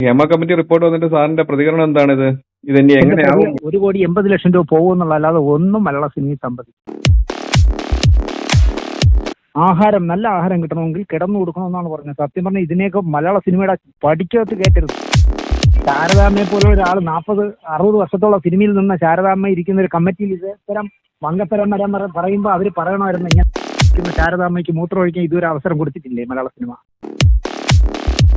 Hema committee report വന്നിട്ട് സാറിന്റെ പ്രതികരണം എന്താണിത്? ഇതെനി എന്റെ എങ്ങനെയാവും? 1,80,00,000 രൂപ പോകുന്നുള്ള, അല്ലാതെ ഒന്നും മലയാള സിനിമയിൽ സംബന്ധിക്കും. ആഹാരം, നല്ല ആഹാരം കിട്ടണമെങ്കിൽ കിടന്നു കൊടുക്കണമെന്നാണ് പറഞ്ഞത്. സത്യം പറഞ്ഞാൽ ഇതിനെയൊക്കെ മലയാള സിനിമയുടെ പടിക്കകത്ത് കയറ്റരുത്. ശാരദാമ്മയെ പോലെ ഒരാൾ 40-60 വർഷത്തോളം സിനിമയിൽ നിന്ന ശാരദാമ്മ ഇരിക്കുന്ന ഒരു കമ്മിറ്റിയിൽ ഇത്തരം വങ്കത്തരം വരാൻ പറയുമ്പോൾ അവർ പറയണമായിരുന്നു, ഇങ്ങനെ ശാരദാമ്മയ്ക്ക് മൂത്രമൊഴിക്കാൻ ഇതുവരെ അവസരം കൊടുത്തിട്ടില്ലേ മലയാള സിനിമ?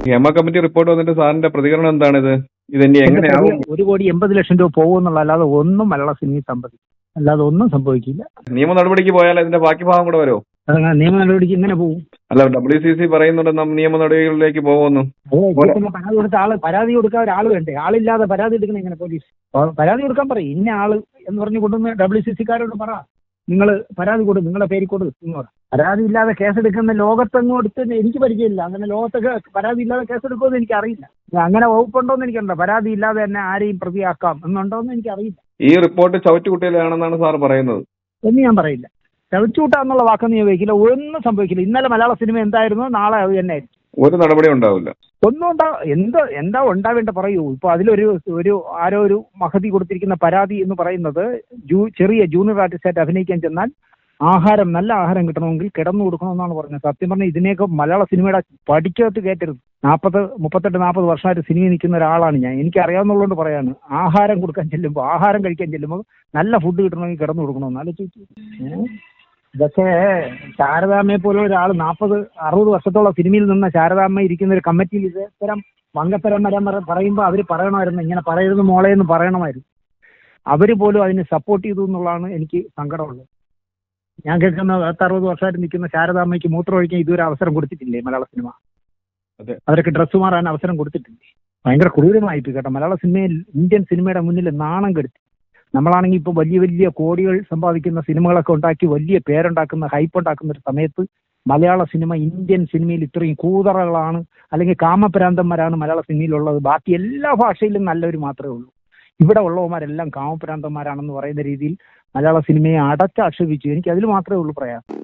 ഹേമ കമ്മിറ്റി റിപ്പോർട്ട് വന്നിട്ട് സാറിന്റെ പ്രതികരണം എന്താണിത്? ഇതെനി എങ്ങനെയാവും? 1,80,00,000 രൂപ പോകുന്നുള്ള, അല്ലാതെ ഒന്നും മലയാള സിനിമയിൽ സംഭവിക്കും, അല്ലാതെ ഒന്നും സംഭവിക്കില്ല. നിയമ നടപടിക്ക് പോയാൽ അതിന്റെ ബാക്കി ഭാഗം കൂടെ വരുമോ? നിയമ നടപടിക്ക് ഇങ്ങനെ പോകും. അല്ല, WCC പറയുന്നുണ്ട് നിയമ നടപടികളിലേക്ക് പോകുമെന്ന്. പരാതി കൊടുത്ത പരാതി കൊടുക്കാൻ ഒരാൾ വേണ്ടേ? ആളില്ലാതെ പരാതി എടുക്കണം എങ്ങനെ പോലീസ്? പരാതി കൊടുക്കാൻ പറയും, ഇന്ന ആള് എന്ന് പറഞ്ഞു കൊണ്ടുവന്ന് WCC-കാരോട് പറ, നിങ്ങൾ പരാതി കൊടുക്കും, നിങ്ങളെ പേര് കൊടുക്കും. പരാതി ഇല്ലാതെ കേസെടുക്കുന്ന ലോകത്തെങ്ങും എടുത്ത് എനിക്ക് പരിചയമില്ല. അങ്ങനെ ലോകത്തൊക്കെ പരാതി ഇല്ലാതെ കേസെടുക്കുമെന്ന് എനിക്കറിയില്ല. അങ്ങനെ വകുപ്പുണ്ടോന്ന് എനിക്കുണ്ടോ? പരാതി ഇല്ലാതെ തന്നെ ആരെയും പ്രതിയാക്കാം എന്നുണ്ടോന്ന് എനിക്കറിയില്ല. ഈ റിപ്പോർട്ട് ചവറ്റുകുട്ടിയിലാണെന്നാണ് സാർ പറയുന്നത്. എന്ന് ഞാൻ പറയില്ല. ചവിച്ചൂട്ടാന്നുള്ള വാക്കൊന്നും ഞാൻ ഉപയോഗിക്കില്ല. ഒന്നും സംഭവിക്കില്ല. ഇന്നലെ മലയാള സിനിമ എന്തായിരുന്നു, നാളെ അത് തന്നെ ആയിരിക്കും. ഒരു നടപടി ഉണ്ടാവില്ല. ഒന്നും എന്താ ഉണ്ടാവേണ്ട പറയൂ. ഇപ്പൊ അതിലൊരു ആരോ ഒരു മഹതി കൊടുത്തിരിക്കുന്ന പരാതി എന്ന് പറയുന്നത്, ചെറിയ ജൂനിയർ ആർട്ടിസ്റ്റായിട്ട് അഭിനയിക്കാൻ ചെന്നാൽ നല്ല ആഹാരം കിട്ടണമെങ്കിൽ കിടന്നു കൊടുക്കണമെന്നാണ് പറഞ്ഞത്. സത്യം പറഞ്ഞാൽ ഇതിനെയൊക്കെ മലയാള സിനിമയുടെ പടിക്കകത്ത് കയറ്റരുത്. 38-40 വർഷമായിട്ട് സിനിമയിൽ നിൽക്കുന്ന ഒരാളാണ് ഞാൻ. എനിക്ക് അറിയാവുന്നതുകൊണ്ട് പറയാണ്, ആഹാരം കഴിക്കാൻ ചെല്ലുമ്പോൾ നല്ല ഫുഡ് കിട്ടണമെങ്കിൽ കിടന്നു കൊടുക്കണമെന്ന് ആലോചിച്ചു. ഇതൊക്കെ ശാരദാമ്മയെ പോലെ ഒരാൾ 40-60 വർഷത്തോളം സിനിമയിൽ നിന്ന ശാരദാമ്മ ഇരിക്കുന്ന ഒരു കമ്മിറ്റിയിൽ ഇത്തരം വങ്കത്തരം വരാൻ പറയുമ്പോൾ അവർ പറയണമായിരുന്നു, ഇങ്ങനെ പറയരുത് മോളെ എന്ന് പറയണമായിരുന്നു. അവർ പോലും അതിന് സപ്പോർട്ട് ചെയ്തു എന്നുള്ളതാണ് എനിക്ക് സങ്കടമുള്ളത്. ഞാൻ കേൾക്കുന്ന 60 വർഷമായിട്ട് നിൽക്കുന്ന ശാരദാമ്മയ്ക്ക് മൂത്രമൊഴിക്കാൻ ഇതുവരെ അവസരം കൊടുത്തിട്ടില്ലേ മലയാള സിനിമ? അവരൊക്കെ ഡ്രസ്സ് മാറാൻ അവസരം കൊടുത്തിട്ടില്ലേ? ഭയങ്കര ക്രൂരമായിട്ട് കേട്ടോ. മലയാള സിനിമയിൽ, ഇന്ത്യൻ സിനിമയുടെ മുന്നിൽ നാണം കെടുത്തി. നമ്മളാണെങ്കിൽ ഇപ്പോൾ വലിയ വലിയ കോടികൾ സമ്പാദിക്കുന്ന സിനിമകളൊക്കെ ഉണ്ടാക്കി വലിയ പേരുണ്ടാക്കുന്ന, ഹൈപ്പ് ഉണ്ടാക്കുന്ന ഒരു സമയത്ത് മലയാള സിനിമ, ഇന്ത്യൻ സിനിമയിൽ ഇത്രയും കൂതറകളാണ് അല്ലെങ്കിൽ കാമപ്രാന്തന്മാരാണ് മലയാള സിനിമയിലുള്ളത്. ബാക്കി എല്ലാ ഭാഷയിലും നല്ലവർ മാത്രമേ ഉള്ളൂ. ഇവിടെ ഉള്ളവന്മാരെല്ലാം കാമപ്രാന്തന്മാരാണെന്ന് പറയുന്ന രീതിയിൽ മലയാള സിനിമയെ അടച്ചാക്ഷേപിച്ചു. എനിക്ക് അതിൽ മാത്രമേ ഉള്ളൂ പ്രയാസം.